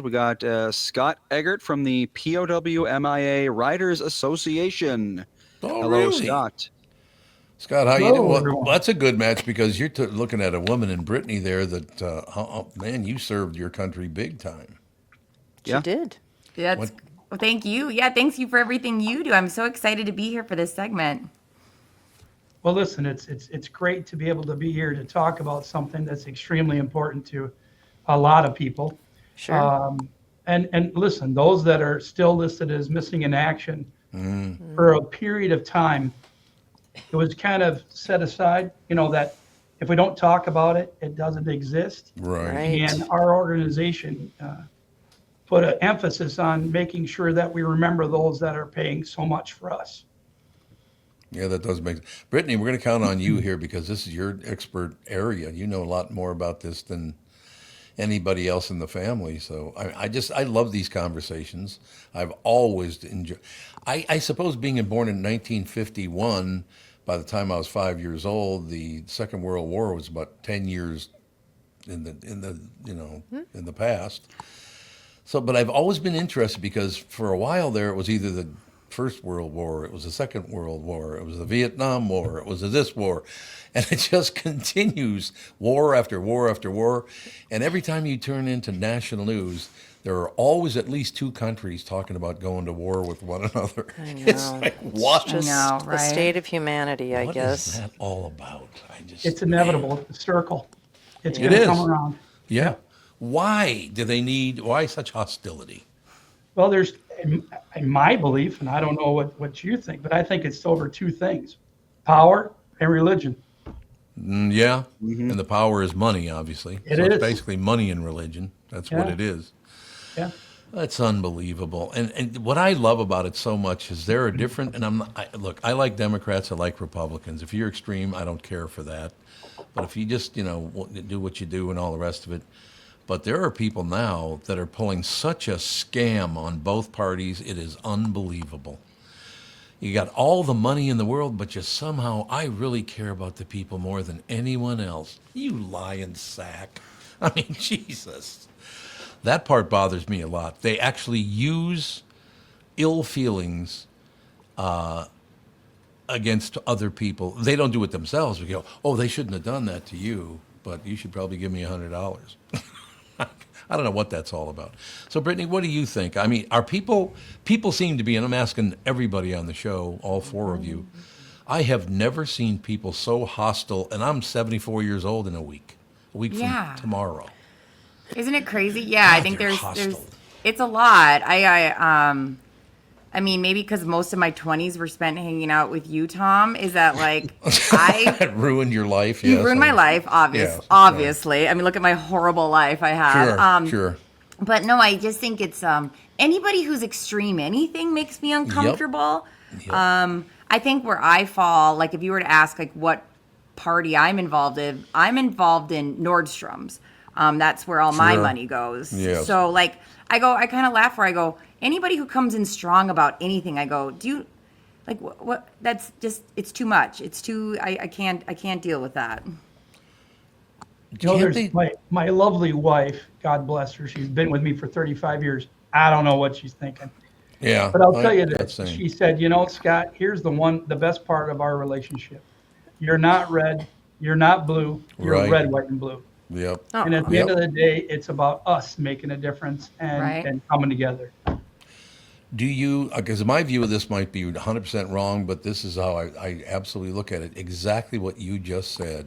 We got Scott Eggert from the POW MIA Writers Association. Oh, Hello, really? Scott. Scott, how you doing? Hello, Well, everyone. that's a good match because you're looking at a woman in Brittany there that, man, you served your country big time. She Yeah. did. That's What? well, thank you. Yeah, thanks you for everything you do. I'm so excited to be here for this segment. Well, listen, it's great to be able to be here to talk about something that's extremely important to a lot of people. Sure. Um, and listen, those that are still listed as missing in action Mm, for a period of time, it was kind of set aside. That if we don't talk about it, it doesn't exist. right. And Right. our organization put an emphasis on making sure that we remember those that are paying so much for us. Yeah, that does make. Brittany, we're going to count on you here because this is your expert area. You know a lot more about this than anybody else in the family. So I love these conversations. I've always enjoyed. I suppose being born in 1951, by the time I was 5 years old, the Second World War was about 10 years in the past. So, but I've always been interested because for a while there, it was either the First World War, it was the Second World War, it was the Vietnam War, it was the this war, and it just continues war after war after war. And every time you turn into national news, there are always at least two countries talking about going to war with one another. I It's know. like, It's what? I know, just the right? state of humanity, I What is guess. that all about? I It's just, man. inevitable. It's a circle. It's It going to Yeah. come is. around. Yeah. Yeah. Why such hostility? Well, there's, in my belief, and I don't know what you think, but I think it's over two things: power and religion. Yeah. Hmm. And the power is money, obviously. It So it's is. basically money and religion. That's what Yeah. it is. Yeah. That's unbelievable. And what I love about it so much is there are different, and look, I like Democrats, I like Republicans. If you're extreme, I don't care for that. But if you just, do what you do and all the rest of it. But there are people now that are pulling such a scam on both parties. It is unbelievable. You got all the money in the world, but you somehow, I really care about the people more than anyone else. You lying sack. I mean, Jesus. That part bothers me a lot. They actually use ill feelings against other people. They don't do it themselves. We go, oh, they shouldn't have done that to you, but you should probably give me $100. I don't know what that's all about. So, Brittany, what do you think? I mean, are people seem to be, and I'm asking everybody on the show, all four of you, I have never seen people so hostile, and I'm 74 years old in a week from Yeah. tomorrow. Isn't it crazy? Yeah, I God, think they're there's hostile. it's a lot. I mean, maybe because most of my 20s were spent hanging out with you, Tom, is that like I It ruined your life, you yes. ruined my life, Yeah, right. obviously. I mean, look at my horrible life I had. Sure, sure. But no, I just think it's anybody who's extreme anything makes me Yep, uncomfortable. yep. I think where I fall, like if you were to ask like what party I'm involved in Nordstrom's. That's where all my Sure. money goes. Yes. So like I kind of laugh where I go, anybody who comes in strong about anything, I go, do you like what that's just it's too much. It's too I can't deal with that. Can't There's they? my lovely wife, God bless her. She's been with me for 35 years. I don't know what she's thinking. Yeah, But I'll I tell you that this. same. She said, Scott, here's the best part of our relationship. You're not red, you're not blue, you're Right. red, white, and blue. Yep. And at Oh, the end Yep. of the day, it's about us making a difference and, Right. and coming together. Do you, because my view of this might be 100% wrong, but this is how I absolutely look at it. Exactly what you just said.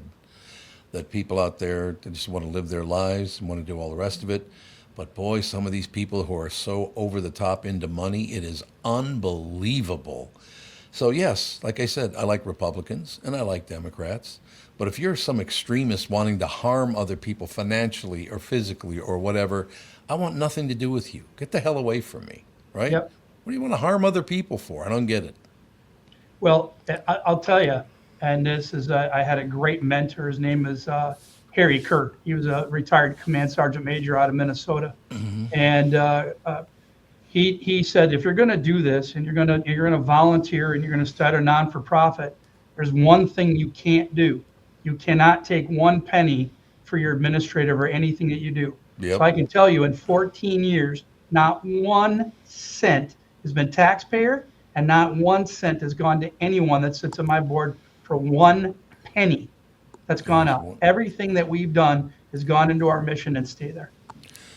That people out there that just want to live their lives and want to do all the rest of it. But boy, some of these people who are so over the top into money, it is unbelievable. So, yes, like I said, I like Republicans and I like Democrats. But if you're some extremist wanting to harm other people financially or physically or whatever, I want nothing to do with you. Get the hell away from me, right? Yep. What do you want to harm other people for? I don't get it. Well, I'll tell you, and this is, I had a great mentor. His name is Harry Kirk. He was a retired command sergeant major out of Minnesota. And he said, if you're going to do this and you're going to volunteer and you're going to start a non-for-profit, there's one thing you can't do. You cannot take one penny for your administrative or anything that you do. Yep. So I can tell you in 14 years, not 1 cent has been taxpayer, and not 1 cent has gone to anyone that sits on my board for 1 penny that's gone Gosh, out. Everything that we've done has gone into our mission and stay there.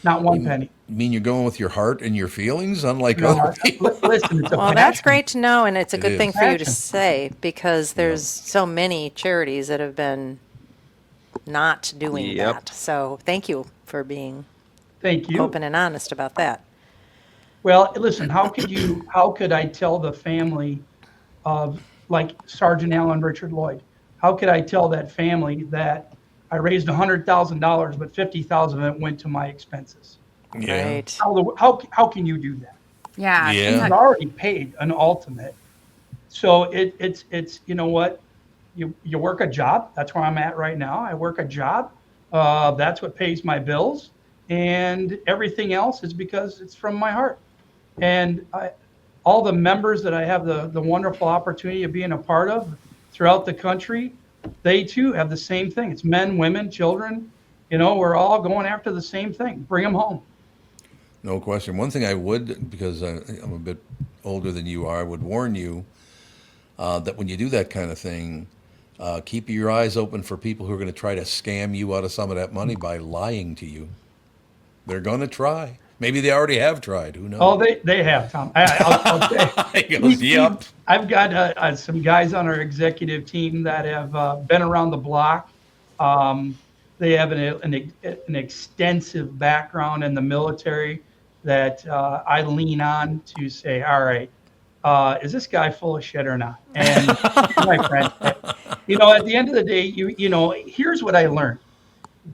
Not 1 penny. You mean you're going with your heart and your feelings, unlike other No, people? listen, it's a Well, that's passion. great to know, and it's a It good thing is. for you to Passion. say because there's so many charities that have been not doing Yep. that. So thank you for being Thank you. open and honest about that. Well, listen, how could I tell the family of like Sergeant Allen Richard Lloyd? How could I tell that family that I raised $100,000, but 50,000 of it went to my expenses? Yeah. Right. How can you do that? Yeah. Yeah. You've already paid an ultimate. So it's you know what? You work a job. That's where I'm at right now. I work a job. That's what pays my bills, and everything else is because it's from my heart. And all the members that I have the wonderful opportunity of being a part of throughout the country, they too have the same thing. It's men, women, children. You know, we're all going after the same thing. Bring them home. No question. One thing I would, because I'm a bit older than you are, I would warn you that when you do that kind of thing, keep your eyes open for people who are going to try to scam you out of some of that money by lying to you. They're going to try. Maybe they already have tried. Who knows? Oh, they have, Tom. I'll tell you. He goes, yep. I've got some guys on our executive team that have been around the block. They have an extensive background in the military that I lean on to say, all right, is this guy full of shit or not? And my friend, you know, at the end of the day, you know, here's what I learned.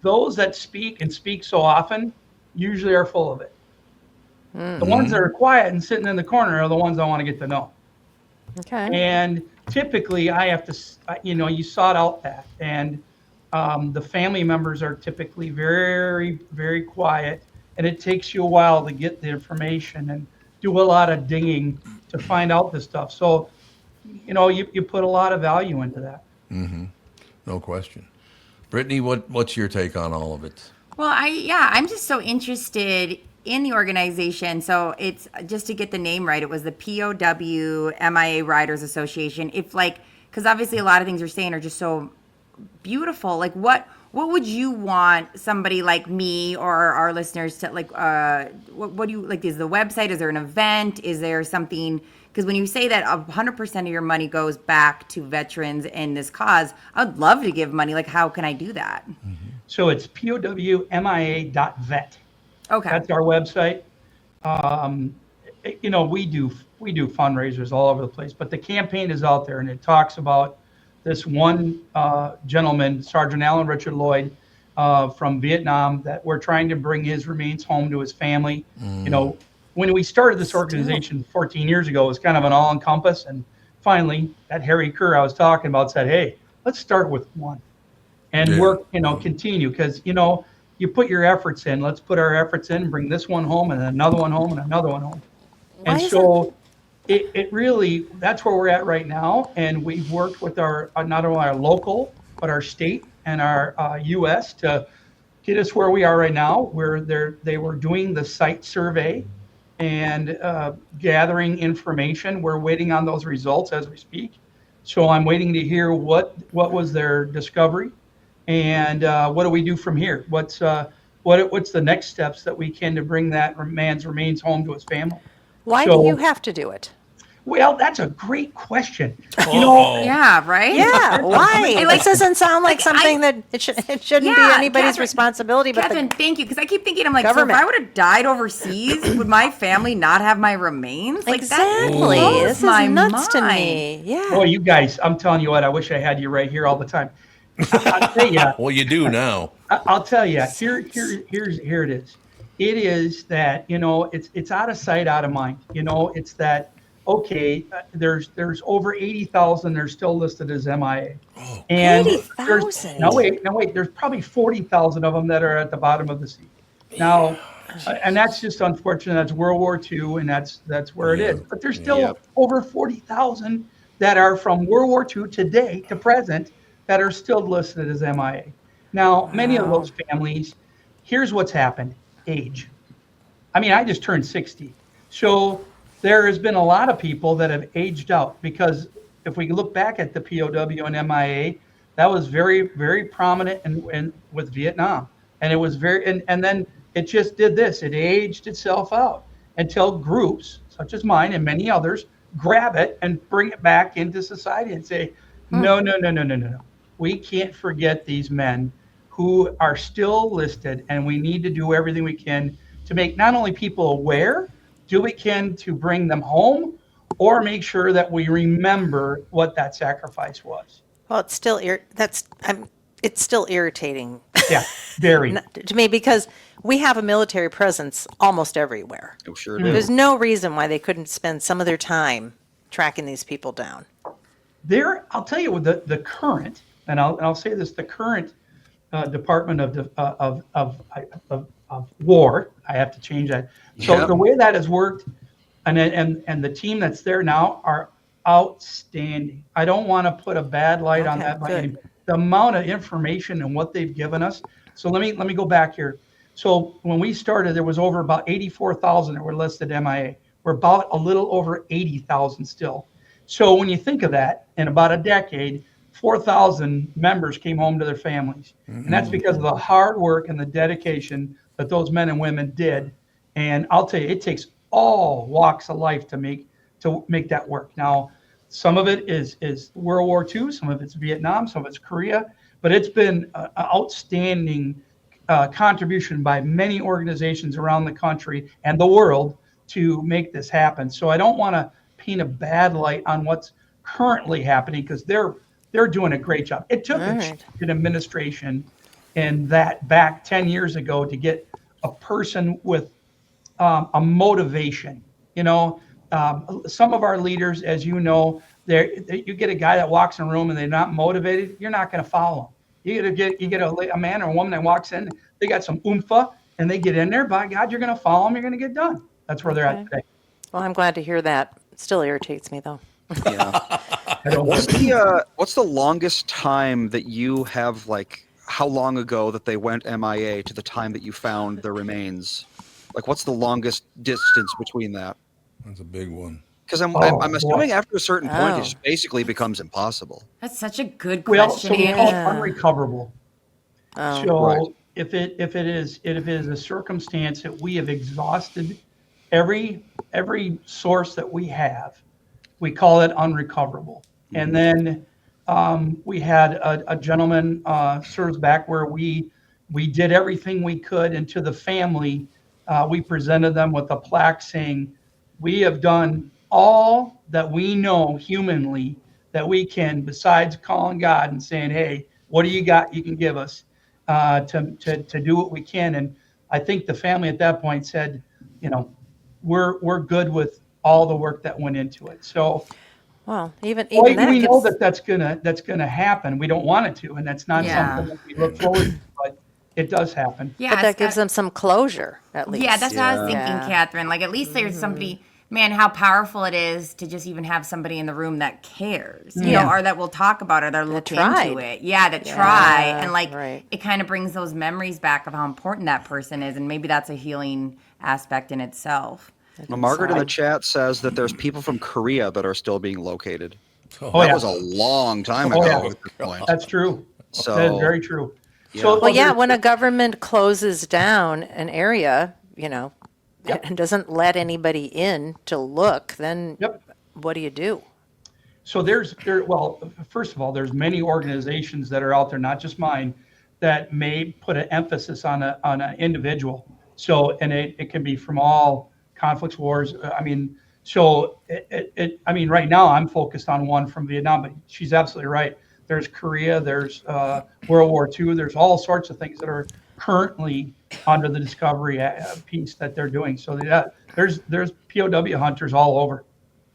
Those that speak and speak so often usually are full of it. The ones that are quiet and sitting in the corner are the ones I want to get to know. Okay. And typically I have to, you know, you sought out that. And the family members are typically very, very quiet. And it takes you a while to get the information and do a lot of digging to find out this stuff. So, you know, you put a lot of value into that. No question. Brittany, what's your take on all of it? Well, I'm just so interested in the organization. So it's just to get the name right. It was the POW MIA Riders Association. If like, because obviously a lot of things you're saying are just so beautiful. Like what would you want somebody like me or our listeners to like? What do you like? Is the website? Is there an event? Is there something? Because when you say that 100% of your money goes back to veterans and this cause, I'd love to give money. Like, how can I do that? So it's powmia.vet. Okay. That's our website. You know, we do fundraisers all over the place, but the campaign is out there, and it talks about this one gentleman, Sergeant Allen Richard Lloyd, from Vietnam, that we're trying to bring his remains home to his family. You know, when we started this organization 14 years ago, it was kind of an all-encompass, and finally, that Harry Kerr I was talking about said, "Hey, let's start with one, and work. You know, continue because you know." You put your efforts in. Let's put our efforts in, bring this one home and another one home and another one home. And so it really, that's where we're at right now. And we've worked with our, not only our local, but our state and our US to get us where we are right now, where they were doing the site survey and gathering information. We're waiting on those results as we speak. So I'm waiting to hear what was their discovery. And what do we do from here? What's the next steps that we can to bring that man's remains home to his family? Why do you have to do it? Well, that's a great question. You know, Yeah, right? Yeah, why? Like- This doesn't sound like something I- that it shouldn't be Yeah, anybody's Catherine- responsibility but Catherine, the thank you. Because I keep thinking, I'm like, government. so if I would have died overseas, would my family not have my remains? Like exactly. That blows This is my nuts to mind. me. Yeah. boy, you guys, I'm telling you what, I wish I had you right here all the time. I'll tell you, Well, you do now. I'll tell you, here it is. It is that, you know, it's out of sight, out of mind. You know, it's that, okay, there's over 80,000 they're still listed as MIA. Oh, And 80,000? No, wait, there's probably 40,000 of them that are at the bottom of the sea. Now, and that's just unfortunate. That's World War II, and that's where it is. But there's still over 40,000 that are from World War II today to present that are still listed as MIA. Now, many of those families, here's what's happened. age. I mean, I just turned 60. So there has been a lot of people that have aged out because if we look back at the POW and MIA, that was very, very prominent in with Vietnam. And it was and then it just did this. It aged itself out until groups such as mine and many others grab it and bring it back into society and say, no, no, no, no, no, no, no. We can't forget these men who are still listed, and we need to do everything we can to make not only people aware, do we can to bring them home, or make sure that we remember what that sacrifice was. Well, it's still it's still irritating Yeah, very. to me because we have a military presence almost everywhere. Oh, sure do. There's no reason why they couldn't spend some of their time tracking these people down. I'll tell you, with the current, and I'll say this, the current Department of War, I have to change that. So Yeah. the way that has worked, and the team that's there now are outstanding. I don't want to put a bad light on Okay, that by good. any, the amount of information and what they've given us. So let me go back here. So when we started, there was over about 84,000 that were listed MIA. We're about a little over 80,000 still. So when you think of that, in about a decade, 4,000 members came home to their families. And that's because of the hard work and the dedication that those men and women did. And I'll tell you, it takes all walks of life to make that work. Now, some of it is World War II, some of it's Vietnam, some of it's Korea, but it's been an outstanding contribution by many organizations around the country and the world to make this happen. So I don't want to paint a bad light on what's currently happening because they're doing a great job. It took an administration and that back 10 years ago to get a person with a motivation. You know, some of our leaders, as you know, you get a guy that walks in a room and they're not motivated, you're not going to follow him. You get a man or a woman that walks in, they got some oomph and they get in there. By God, you're going to follow them. You're going to get done. That's where they're at today. Well, I'm glad to hear that. It still irritates me though. Yeah. What's the longest time that you have, like, how long ago that they went MIA to the time that you found the remains? Like, what's the longest distance between that? That's a big one. Because I'm boy. assuming after a certain point, Oh. it just basically becomes impossible. That's such a good Well, question, so we call it Yeah. unrecoverable. Oh, So Right. if it is a circumstance that we have exhausted every source that we have, we call it unrecoverable. And then we had a gentleman serves back where we did everything we could, and to the family, we presented them with a plaque saying, "We have done all that we know humanly that we can, besides calling God and saying, 'Hey, what do you got you can give us to do what we can?'" And I think the family at that point said, "You know, we're good with all the work that went into it." So well, even well, that we know gives, that's gonna happen. We don't want it to, and that's not Yeah. something that we look forward to, but it does happen. Yeah, but that gives them some closure at least. Yeah, that's what I was Yeah. thinking, Catherine. Like, at least there's somebody. Man, how powerful it is to just even have somebody in the room that cares, you know, or that will talk about it or look tried. into it. Yeah, that try, Yeah, and like right. it kind of brings those memories back of how important that person is, and maybe that's a healing aspect in itself. Well, Margaret in the chat says that there's people from Korea that are still being located. Oh, That yeah. was a long time Oh, ago yeah. at this point. That's true. So- That is very true. Yeah. So, Well, yeah, there's- when a government closes down an area, you know, Yep. and doesn't let anybody in to look, then Yep. what do you do? So well, first of all, there's many organizations that are out there, not just mine, that may put an emphasis on an individual. So, and it can be from all conflicts, wars. I mean, so I mean, right now I'm focused on one from Vietnam, but she's absolutely right. There's Korea, there's World War II, there's all sorts of things that are currently under the discovery piece that they're doing. So yeah, there's POW hunters all over,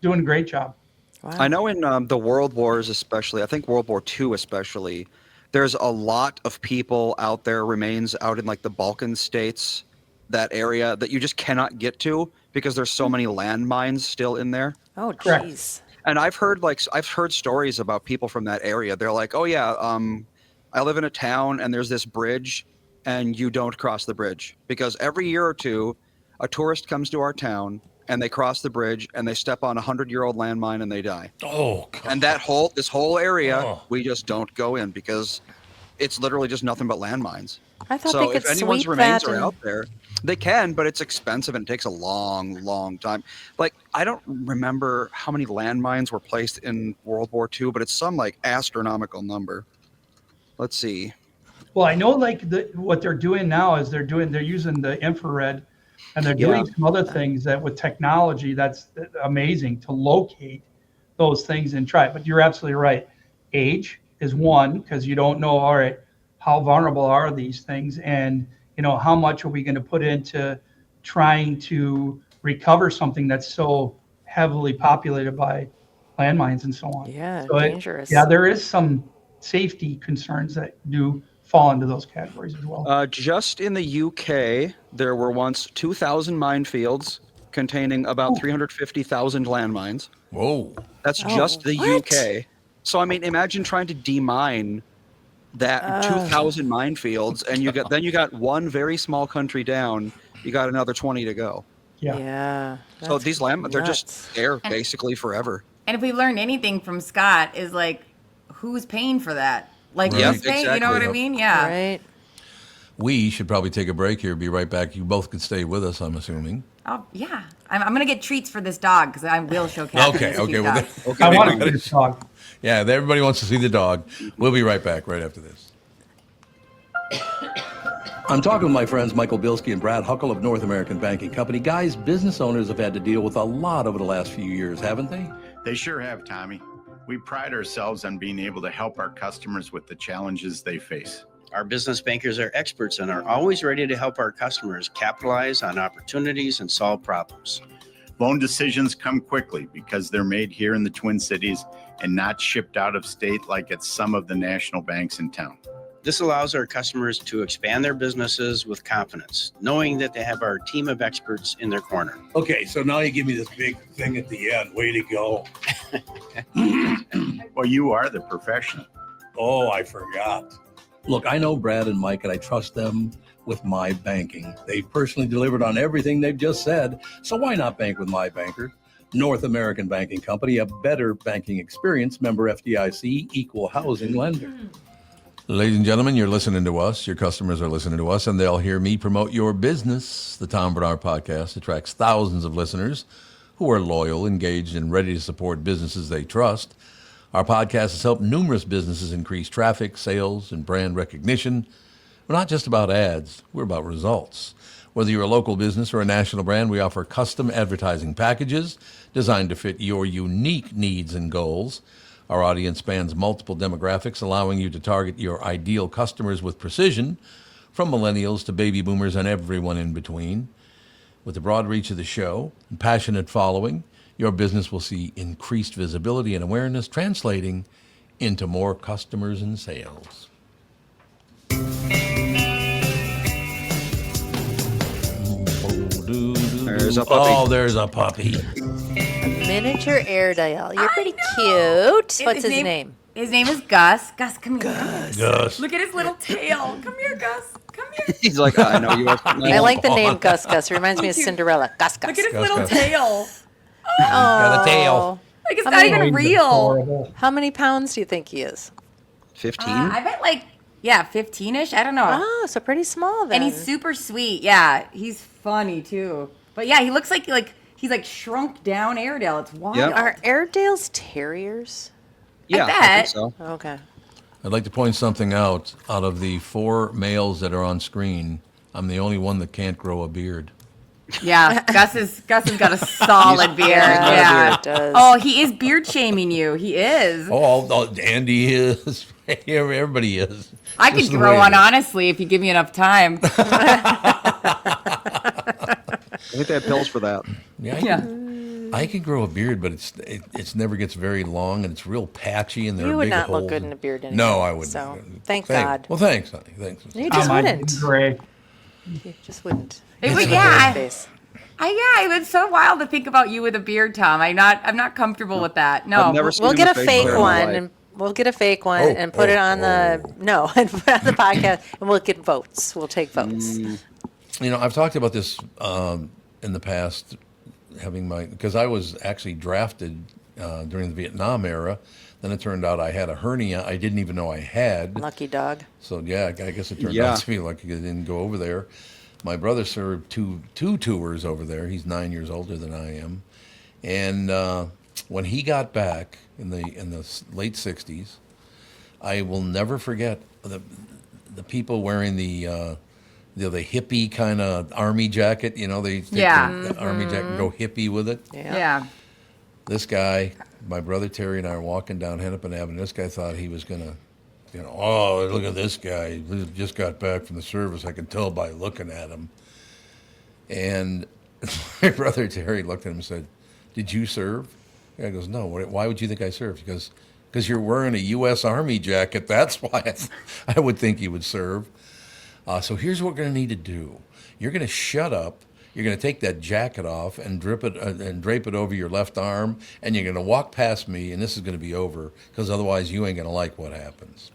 doing a great job. I know in the World Wars, especially, I think World War II especially, there's a lot of people out there, remains out in like the Balkan states, that area that you just cannot get to because there's so many landmines still in there. Oh, Correct. jeez. And I've heard stories about people from that area. They're like, "Oh yeah, I live in a town and there's this bridge and you don't cross the bridge, because every year or two, a tourist comes to our town and they cross the bridge and they step on a 100-year-old landmine and they die. Oh, God. And this whole area, Oh. we just don't go in because it's literally just nothing but landmines. I thought So they could if anyone's sweep remains that are and- out there, they can, but it's expensive and it takes a long, long time. Like, I don't remember how many landmines were placed in World War II, but it's some like astronomical number. Let's see. Well, I know like what they're doing now is they're using the infrared, and they're doing Yeah. some other things that with technology that's amazing to locate those things and try it. But you're absolutely right. Age is one, because you don't know, all right, how vulnerable are these things, and how much are we going to put into trying to recover something that's so heavily populated by landmines and so on. Yeah, So dangerous. there is some safety concerns that do fall into those categories as well. Just in the UK, there were once 2,000 minefields containing about 350,000 landmines. Whoa. That's Oh, just the what? UK. So I mean, imagine trying to demine that 2,000 minefields, and you got one very small country down. You got another 20 to go. Yeah. So that's these landmines, they're nuts. just there basically forever. And if we learned anything from Scott is like, who's paying for that? Like, Right. who's paying? You know Exactly. what I mean? Yeah. Right. We should probably take a break here. Be right back. You both can stay with us, I'm assuming. Oh, yeah. I'm going to get treats for this dog because I will show Catherine Okay, this okay. cute Well, dog. then- I okay, want we to gotta- see this dog. Yeah, everybody wants to see the dog. We'll be right back right after this. I'm talking with my friends Michael Bilski and Brad Huckle of North American Banking Company. Guys, business owners have had to deal with a lot over the last few years, haven't they? They sure have, Tommy. We pride ourselves on being able to help our customers with the challenges they face. Our business bankers are experts and are always ready to help our customers capitalize on opportunities and solve problems. Loan decisions come quickly because they're made here in the Twin Cities and not shipped out of state like at some of the national banks in town. This allows our customers to expand their businesses with confidence, knowing that they have our team of experts in their corner. Okay, so now you give me this big thing at the end. Way to go. Well, you are the professional. Oh, I forgot. Look, I know Brad and Mike, and I trust them with my banking. They've personally delivered on everything they've just said, so why not bank with my banker? North American Banking Company, a better banking experience, member FDIC, equal housing lender. Ladies and gentlemen, you're listening to us. Your customers are listening to us, and they'll hear me promote your business. The Tom Bernard Podcast attracts thousands of listeners who are loyal, engaged, and ready to support businesses they trust. Our podcast has helped numerous businesses increase traffic, sales, and brand recognition. We're not just about ads, we're about results. Whether you're a local business or a national brand, we offer custom advertising packages designed to fit your unique needs and goals. Our audience spans multiple demographics, allowing you to target your ideal customers with precision, from millennials to baby boomers and everyone in between. With the broad reach of the show and passionate following, your business will see increased visibility and awareness, translating into more customers and sales. There's a puppy. Oh, there's a puppy. Miniature Airedale. You're pretty cute. What's his name? His name is Gus. Gus, come here. Gus. Look at his little tail. Come here, Gus. Come here. He's like, I know you are. I like the name Gus Gus. Reminds me of Cinderella. Gus Gus. Look at his Gus, little Gus. tail. Got a tail. Like it's How not many- even real. Horrible. How many pounds do you think he is? 15. I bet like, 15-ish. I don't know. Oh, so pretty small then. And he's super sweet. Yeah, he's funny too. But yeah, he looks like he's like shrunk down Airedale. It's wild. Yep. Are Airedales terriers? Yeah, bet. I think so. Okay. I'd like to point something out. Out of the 4 males that are on screen, I'm the only one that can't grow a beard. Yeah, Gus has got a solid beard. Yeah, Yeah. it does. Oh, he is beard shaming you. He is. Andy is. Everybody is. I Just could the grow way one, it is. honestly, if you give me enough time. I think they have pills for that. Yeah, I can grow a beard, but it's never gets very long, and it's real patchy, and there You are would big not holes. look good in a beard anyway. No, I wouldn't. So, thank God. Well, thanks, honey. Thanks. You just Mine wouldn't. is gray. You just wouldn't. It would- Just yeah. with your face. It's so wild to think about you with a beard, Tom. I'm not comfortable with that. No. I've never seen We'll him get with a fake fake hair in my one life. and We'll get a fake one Oh, and put it on oh. and put it on the podcast, and we'll get votes. We'll take votes. You know, I've talked about this in the past, because I was actually drafted during the Vietnam era. Then it turned out I had a hernia I didn't even know I had. Lucky dog. So yeah, I guess it turned Yeah. out to be lucky I didn't go over there. My brother served two tours over there. He's 9 years older than I am, and when he got back in the late '60s, I will never forget the people wearing the hippie kind of army jacket. You know, they take Yeah. the army jacket and go hippie with it. Yeah. This guy, my brother Terry and I are walking down Hennepin Avenue. This guy thought he was gonna, oh, look at this guy. He just got back from the service. I can tell by looking at him. And my brother Terry looked at him and said, "Did you serve?" The guy goes, "No. Why would you think I served?" He goes, "Because you're wearing a U.S. Army jacket. That's why I would think you would serve." So here's what we're going to need to do. You're going to shut up. You're going to take that jacket off and drape it over your left arm, and you're going to walk past me, and this is going to be over, because otherwise you ain't going to like what happens.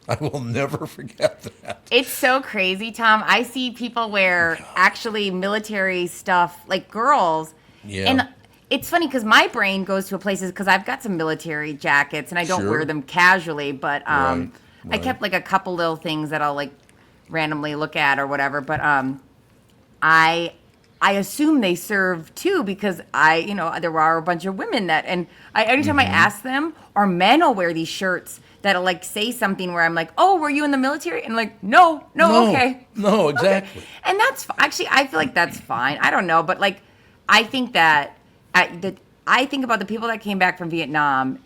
I will never forget that. It's so crazy, Tom. I see people wear actually military stuff, like girls. Yeah. And it's funny because my brain goes to places because I've got some military jackets and I don't Sure. wear them casually, but I Right. kept like a couple little things that I'll like randomly look at or whatever. But I assume they serve too because there are a bunch of women that, and anytime I ask them, or men will wear these shirts that'll like say something where I'm like, "Oh, were you in the military?" And like, no, okay. No, exactly. Okay. And that's actually, I feel like that's fine. I don't know, but like, I think that I think about the people that came back from Vietnam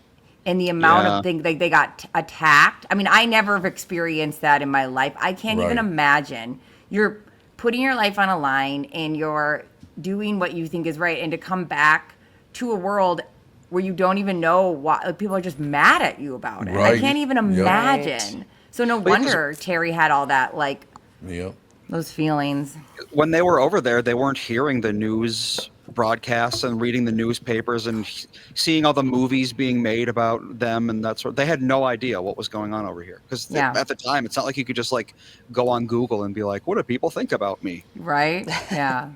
and the amount Yeah. of things like they got attacked. I mean, I never have experienced that in my life. I can't even Right. imagine. You're putting your life on a line and you're doing what you think is right, and to come back to a world where you don't even know why, like, people are just mad at you about it. I Right. can't even Yep. imagine. So no wonder Terry had all that, like, Yep. those feelings. When they were over there, they weren't hearing the news broadcasts and reading the newspapers and seeing all the movies being made about them and that sort. They had no idea what was going on over here because Yeah. at the time, it's not like you could just like go on Google and be like, "What do people think about me?" Right? Yeah.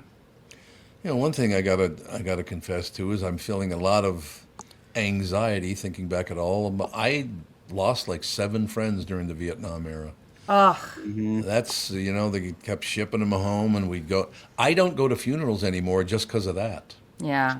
You know, one thing I gotta confess to is I'm feeling a lot of anxiety thinking back at all. I lost like 7 friends during the Vietnam era. Ugh. That's, they kept shipping them home, and we'd go. I don't go to funerals anymore just because of that. Yeah.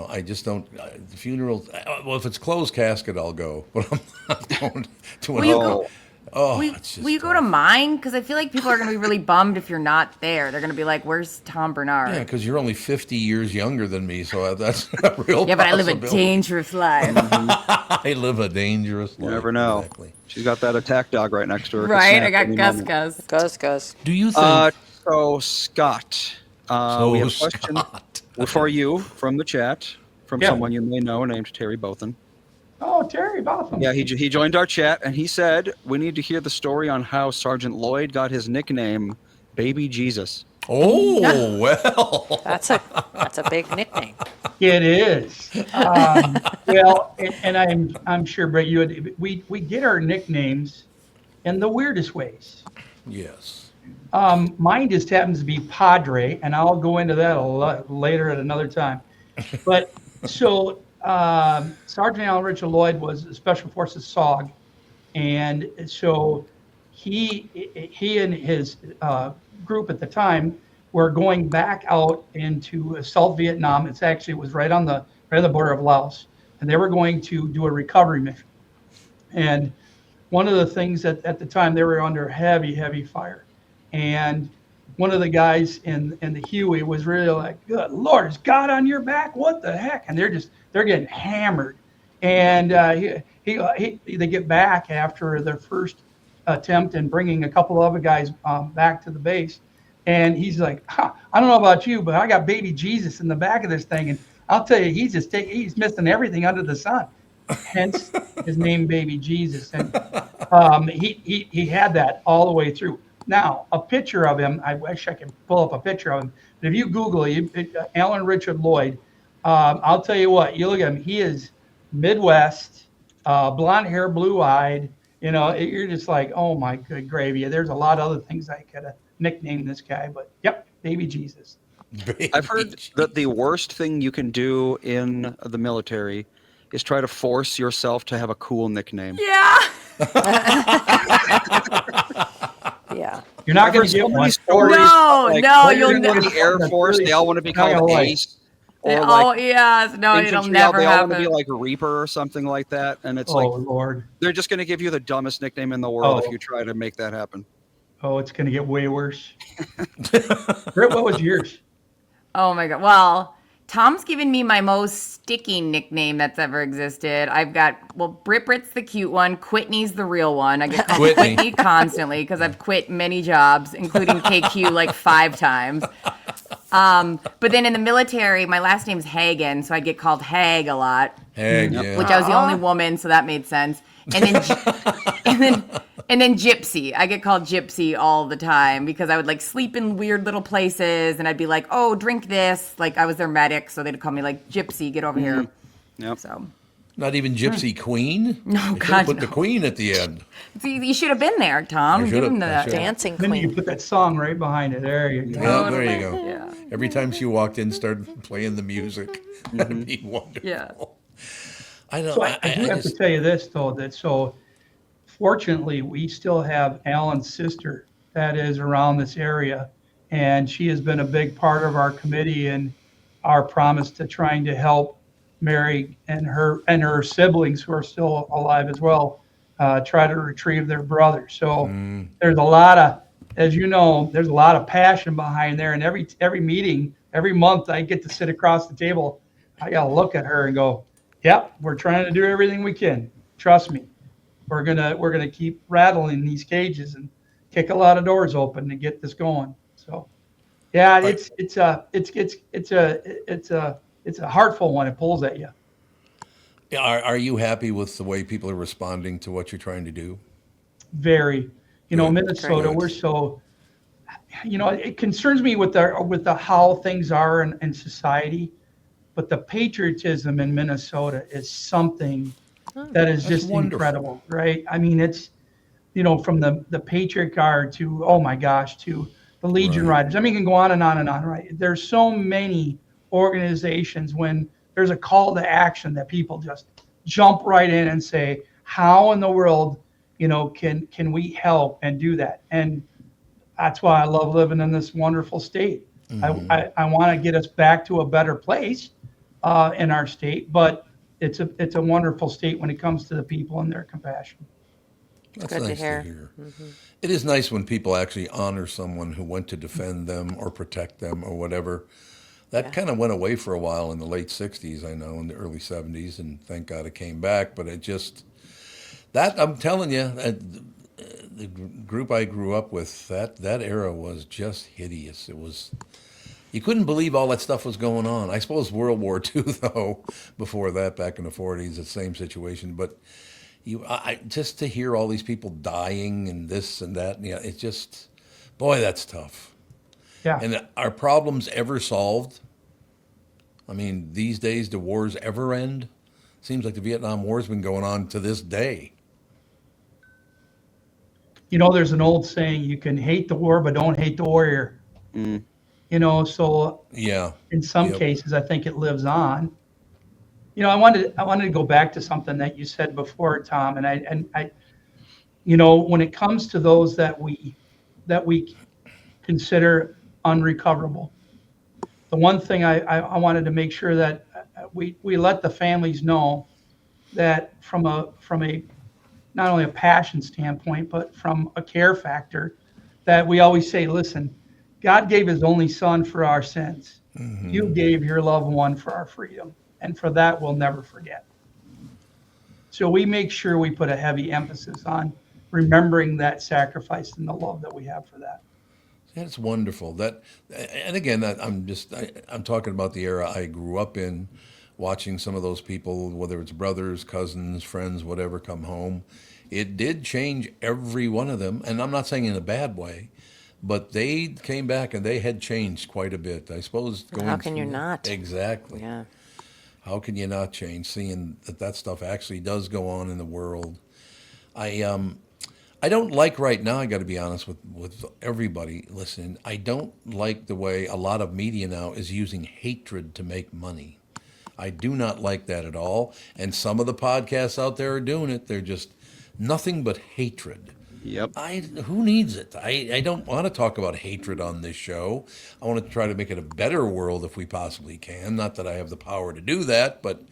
I just don't. The funerals. Well, if it's closed casket, I'll go, but I'm not going to Will you another. go? Oh, Will, it's just will you go to mine? Because I feel like people are going to be really bummed if you're not there. They're going to be like, "Where's Tom Bernard?" Yeah, because you're only 50 years younger than me, so that's a real. Yeah, but I live a possibility. dangerous life. I live a dangerous life. You never know. Exactly. She's got that attack dog right next to her. Right? I Could snap got any Gus moment. Gus. Goes. Do you think? So Scott, we have a question Scott. for you from the chat from Yeah. someone you may know named Terry Bothan. Oh, Terry Botham. Yeah, he joined our chat and he said we need to hear the story on how Sergeant Lloyd got his nickname, Baby Jesus. Oh well. That's a big nickname. It is. Well, and I'm sure, Brett, we get our nicknames in the weirdest ways. Yes. Mine just happens to be Padre, and I'll go into that a lot later at another time. But so Sergeant Alan Richard Lloyd was a Special Forces SOG, and so he and his group at the time were going back out into South Vietnam. It was right on the border of Laos, and they were going to do a recovery mission. And one of the things at the time, they were under heavy fire. And one of the guys in the Huey was really like, "Good Lord, is God on your back? What the heck?" And they're getting hammered. And they get back after their first attempt and bringing a couple other guys back to the base. And he's like, "I don't know about you, but I got baby Jesus in the back of this thing. And I'll tell you, he's missing everything under the sun." Hence his name, Baby Jesus. And he had that all the way through. Now, a picture of him, I wish I could pull up a picture of him. But if you Google Alan Richard Lloyd, I'll tell you what, you look at him, he is Midwest, blonde hair, blue eyed. You're just like, oh my good gravy. There's a lot of other things I could have nicknamed this guy, but yep, baby Jesus. I've heard that the worst thing you can do in the military is try to force yourself to have a cool nickname. Yeah. Yeah. You're not I've going heard to so get many one. stories. No, like, no, when you'll you're in never. the Air Force, they all want to be Not gonna called lie. Ace, or Oh, like yes. No, it'll infantry, never they all want to be happen. like Reaper or something like that. And it's Oh, like Lord. they're just going to give you the dumbest nickname in the world if Oh. you try to make that happen. Oh, it's going to get way worse. Britt, what was yours? Oh my God. Well, Tom's given me my most sticky nickname that's ever existed. I've got, well, Brit's the cute one. Quitney's the real one. I get called Whitney. Quitney constantly because I've quit many jobs, including KQ like 5 times. But then in the military, my last name's Hagen, so I get called Hag a lot, Heck, yeah. which I was the only woman, so that made sense. And then Gypsy. I get called Gypsy all the time because I would like sleep in weird little places and I'd be like, oh, drink this. Like I was their medic, so they'd call me like Gypsy, get over here. Yep. So Not even Gypsy Queen? No, They should've God, put the no. Queen at the end. see, you should have been there, Tom. I Give should've, him I the should've. Dancing Then you queen. put that song right behind it. There you go. Yeah, there you go. Yeah. Every time she walked in, started playing the music. That'd be wonderful. Yeah. I know. So I do have to just, tell you this, though, fortunately, we still have Alan's sister that is around this area, and she has been a big part of our committee and our promise to trying to help Mary and her siblings who are still alive as well, try to retrieve their brother. So there's a lot of, as you know, there's a lot of passion behind there. And every meeting, every month, I get to sit across the table. I got to look at her and go, "Yep, we're trying to do everything we can. Trust me. We're gonna keep rattling these cages and kick a lot of doors open to get this going." So, yeah, it's a heartful one. It pulls at you. are you happy with the way people are responding to what you're trying to do? Very, Good. Minnesota. Good. We're so, it concerns me with the how things are in society, but the patriotism in Minnesota is something that is That's just wonderful. incredible, right? I mean, it's, from the Patriot Guard to, oh my gosh, to the Legion Right. Riders. I mean, you can go on and on and on, right? There's so many organizations when there's a call to action that people just jump right in and say, how in the world, can we help and do that? And that's why I love living in this wonderful state. I want to get us back to a better place in our state, but it's a wonderful state when it comes to the people and their compassion. That's good to nice hear. It is nice when people actually honor someone who went to defend them or protect them or whatever. That kind of went away for a while in the late 60s, I know, in the early 70s, and thank God it came back. But it just, that, I'm telling you, the group I grew up with, that era was just hideous. It was, you couldn't believe all that stuff was going on. I suppose World War II, though, before that, back in the 40s, the same situation. But just to hear all these people dying and this and that, it's just, boy, that's tough. Yeah. And are problems ever solved? I mean, these days, do wars ever end? Seems like the Vietnam War's been going on to this day. There's an old saying, you can hate the war, but don't hate the warrior. So Yeah. in some Yep. cases, I think it lives on. I wanted to go back to something that you said before, Tom, and I when it comes to those that we consider unrecoverable, the one thing I wanted to make sure that we let the families know that from a not only a passion standpoint, but from a care factor, that we always say, listen, God gave his only son for our sins. You gave your loved one for our freedom. And for that, we'll never forget. So we make sure we put a heavy emphasis on remembering that sacrifice and the love that we have for that. That's wonderful. And again, I'm talking about the era I grew up in, watching some of those people, whether it's brothers, cousins, friends, whatever, come home. It did change every one of them, and I'm not saying in a bad way, but they came back and they had changed quite a bit. I suppose going How can you through- not? Exactly. Yeah. How can you not change, seeing that stuff actually does go on in the world? I don't like right now, I got to be honest with everybody listening, I don't like the way a lot of media now is using hatred to make money. I do not like that at all. And some of the podcasts out there are doing it. They're just nothing but hatred. Yep. Who needs it? I don't want to talk about hatred on this show. I want to try to make it a better world if we possibly can. Not that I have the power to do that, but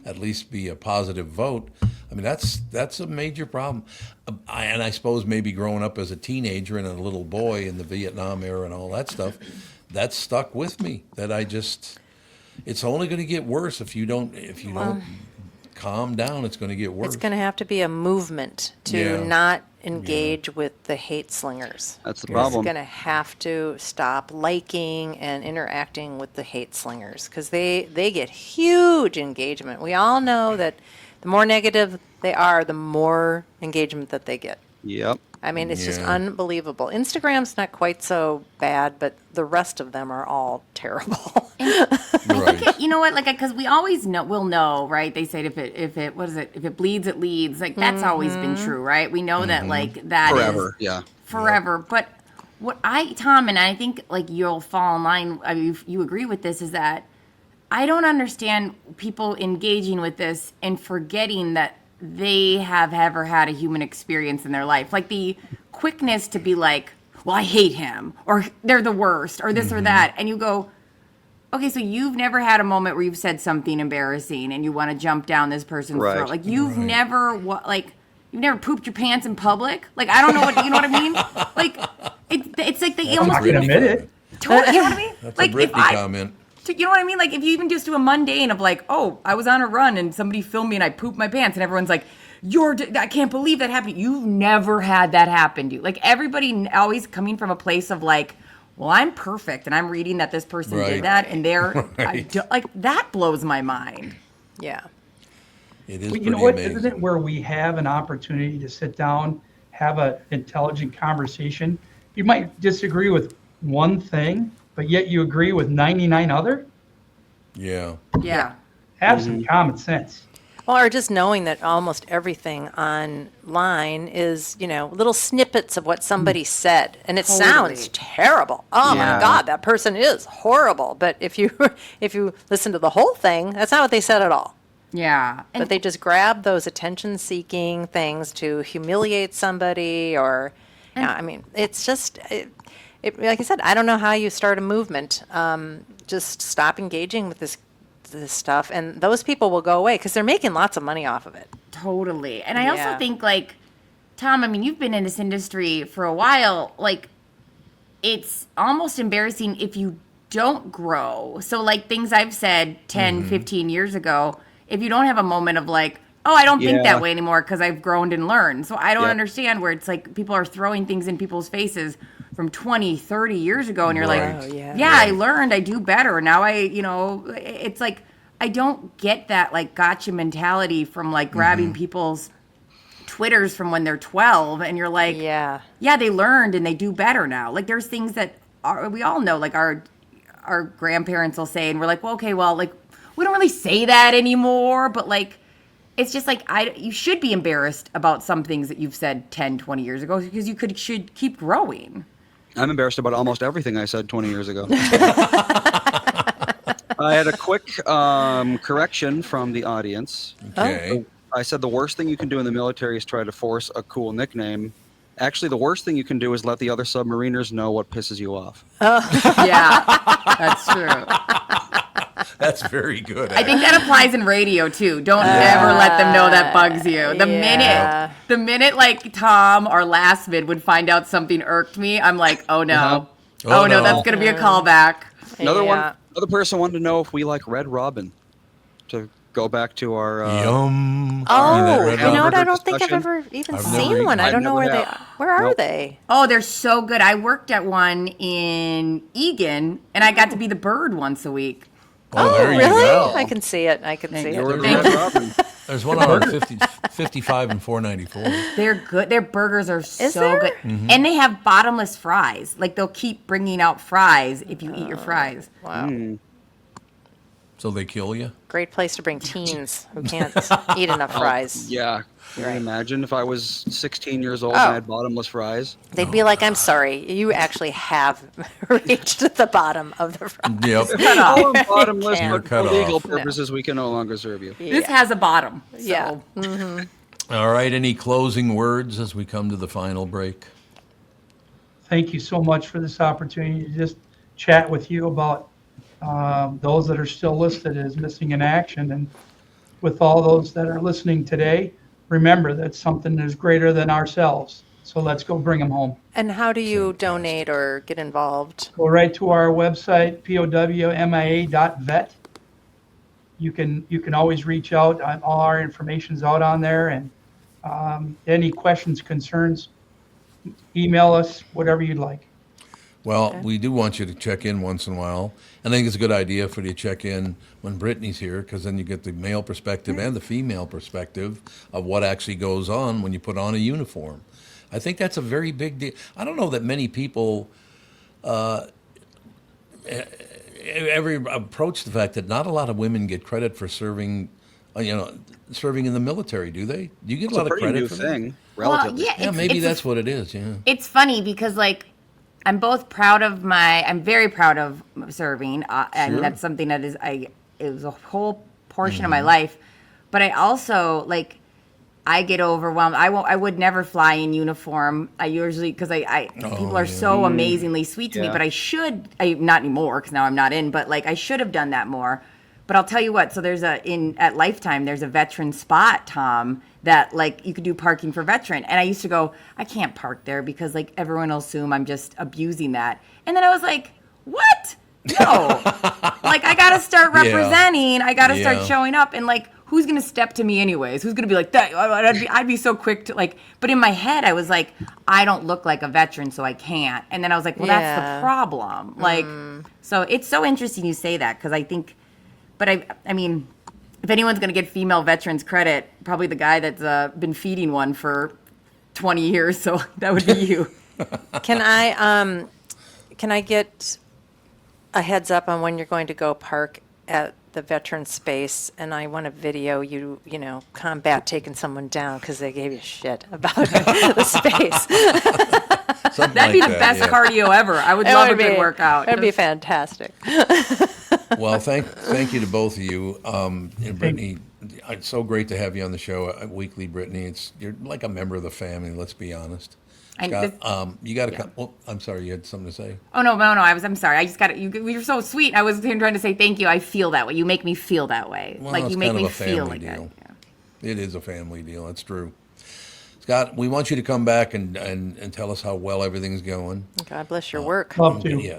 at least be a positive vote. I mean, that's a major problem. And I suppose maybe growing up as a teenager and a little boy in the Vietnam era and all that stuff, that stuck with me. That it's only going to get worse if you don't calm down. It's going to get worse. It's going to have to be a movement to not engage with the hate slingers. That's the It's problem. going to have to stop liking and interacting with the hate slingers because they get huge engagement. We all know that the more negative they are, the more engagement that they get. Yep. I mean, it's just Yeah. unbelievable. Instagram's not quite so bad, but the rest of them are all terrible. Right. You know what? Like, because we always we'll know, right? They say if it bleeds, it leads. Like that's always been true, right? We know that like that is Forever. Yeah. forever. But Tom, and I think like you'll fall in line. I mean, you agree with this, is that I don't understand people engaging with this and forgetting that they have ever had a human experience in their life. Like the quickness to be like, well, I hate him, or they're the worst, or this or that. And you go, okay, so you've never had a moment where you've said something embarrassing and you want to jump down this person's Right. throat. Like you've never, you've never pooped your pants in public. Like, I don't know you know what I mean? Like, it's like they I'm almost, not gonna admit it. totally, you know what I mean? That's Like a Britney comment. you know what I mean? Like if you even just do a mundane of like, oh, I was on a run and somebody filmed me and I pooped my pants and everyone's like, I can't believe that happened. You've never had that happen to you. Like everybody always coming from a place of like, well, I'm perfect and I'm reading that this person Right. did that and they're Right. like that blows my mind. Yeah. It is But pretty you know what? amazing. Isn't it where we have an opportunity to sit down, have an intelligent conversation? You might disagree with one thing, but yet you agree with 99 other? Yeah. Yeah. Have some common sense. Well, or just knowing that almost everything online is, little snippets of what somebody said, and it sounds terrible. Oh Yeah. my God, that person is horrible. But if you listen to the whole thing, that's not what they said at all. Yeah. But they just grab those attention-seeking things to humiliate somebody, or, I mean, it's just, like I said, I don't know how you start a movement. Just stop engaging with this stuff, and those people will go away because they're making lots of money off of it. Totally. And I Yeah. also think, like, Tom, I mean, you've been in this industry for a while. Like, it's almost embarrassing if you don't grow. So, like, things I've said 10, 15 years ago, if you don't have a moment of, like, oh, I don't think Yeah. that way anymore because I've grown and learned. So I don't Yep. understand where it's like people are throwing things in people's faces from 20, 30 years ago. And you're Right. like, Oh, yeah. yeah, I learned, I do better. Now it's like, I don't get that like gotcha mentality from like grabbing people's Twitters from when they're 12 and you're like, Yeah. yeah, they learned and they do better now. Like there's things that we all know, like our grandparents will say, and we're like, well, okay, well, like we don't really say that anymore, but like, it's just like, you should be embarrassed about some things that you've said 10, 20 years ago because you should keep growing. I'm embarrassed about almost everything I said 20 years ago. I had a quick correction from the audience. Okay. I said the worst thing you can do in the military is try to force a cool nickname. Actually, the worst thing you can do is let the other submariners know what pisses you off. Yeah, that's true. That's very good. I think that applies in radio too. Don't ever let them know that bugs you. Yeah. The minute like Tom or Last Vid would find out something irked me, I'm like, oh no. Uh-huh. Oh, Oh, no, no. that's gonna be a callback. Yeah. Another person wanted to know if we like Red Robin. To go back to our Yum. Oh, Red you know what? Robin? I don't think I've discussion? ever even I've seen never one. I eaten- don't know I've where they never are. have. Where are Nope. they? Oh, they're so good. I worked at one in Egan, and I got to be the bird once a week. Oh, there you really? go. I can see it. I can see You're it. Red Robin. There's one on 55 and 494. They're good. Their burgers are so there? good. Mm-hmm. And they have bottomless fries. Like they'll keep bringing out fries if you eat your fries. Wow. So they kill you? Great place to bring teens who can't eat enough fries. Yeah. Can you Right. imagine if I was 16 years old Oh. and I had bottomless fries? They'd be like, I'm sorry, you actually have reached the bottom of the fries. Yep. Oh, I'm bottomless, Can't. but You're for cut legal off. purposes, we can no longer serve you. This has a bottom. So. Yeah. All right, any closing words as we come to the final break? Thank you so much for this opportunity to just chat with you about those that are still listed as missing in action. And with all those that are listening today, remember that something is greater than ourselves. So let's go bring them home. And how do you donate or get involved? Go right to our website, powmia.vet. You can always reach out. All our information's out on there. And any questions, concerns, email us, whatever you'd like. Well, we do want you to check in once in a while. I think it's a good idea for you to check in when Brittany's here, because then you get the male perspective and the female perspective of what actually goes on when you put on a uniform. I think that's a very big deal. I don't know that many people ever approach the fact that not a lot of women get credit for serving, serving in the military, do they? Do you get a It's lot a of pretty credit new for thing, Well, relatively. yeah, that? Yeah, maybe that's what it is. Yeah. It's funny because like I'm both proud of I'm very proud of serving. I mean, that's something that it was a whole portion of my life, but I also like, I get overwhelmed. I would never fly in uniform. I usually, because people are so amazingly sweet to me, Yeah. but not anymore because now I'm not in, but like I should have done that more. But I'll tell you what, so there's at Lifetime, there's a veteran spot, Tom, that like you could do parking for veteran. And I used to go, I can't park there because like everyone will assume I'm just abusing that. And then I was like, what? No. Like I got to start Yeah. representing. I got to Yeah. start showing up. And like, who's going to step to me anyways? Who's going to be like that? I'd be so quick to like, but in my head, I was like, I don't look like a veteran, so I can't. And then I was like, well, that's Yeah. the problem. Like, so it's so interesting you say that because I think, but I mean, if anyone's going to get female veterans credit, probably the guy that's been feeding one for 20 years. So that would be you. Can I get a heads up on when you're going to go park at the veteran space? And I want to video you, combat taking someone down because they gave you shit about the space. Something That'd be like the that, best yeah. cardio ever. I would love a good workout. That'd be fantastic. Well, thank you to both of you. And Brittany, it's so great to have you on the show weekly, Brittany. You're like a member of the family, let's be honest. Scott, you got to come. Well, I'm sorry, you had something to say? Oh, no. I'm sorry. I just got it. We were so sweet. I was trying to say thank you. I feel that way. You make me feel that way. Well, like it's you make kind me of a feel family like deal. that. Yeah. It is a family deal. That's true. Scott, we want you to come back and tell us how well everything's going. God bless your work. Love to. Yeah.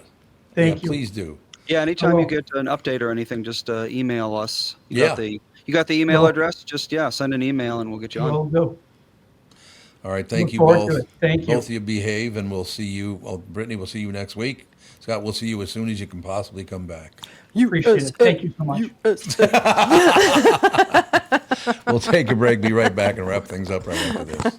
Thank you. Please do. Yeah, anytime Hello. you get an update or anything, just email us. Yeah. You got the email Hello. address? Just send an email and we'll get you on. Will do. All right. Thank Look you forward to both. it. Thank you. Both of you behave, and we'll see you. Well, Brittany, we'll see you next week. Scott, we'll see you as soon as you can possibly come back. Appreciate it. Thank you so much. We'll take a break, be right back, and wrap things up right after this.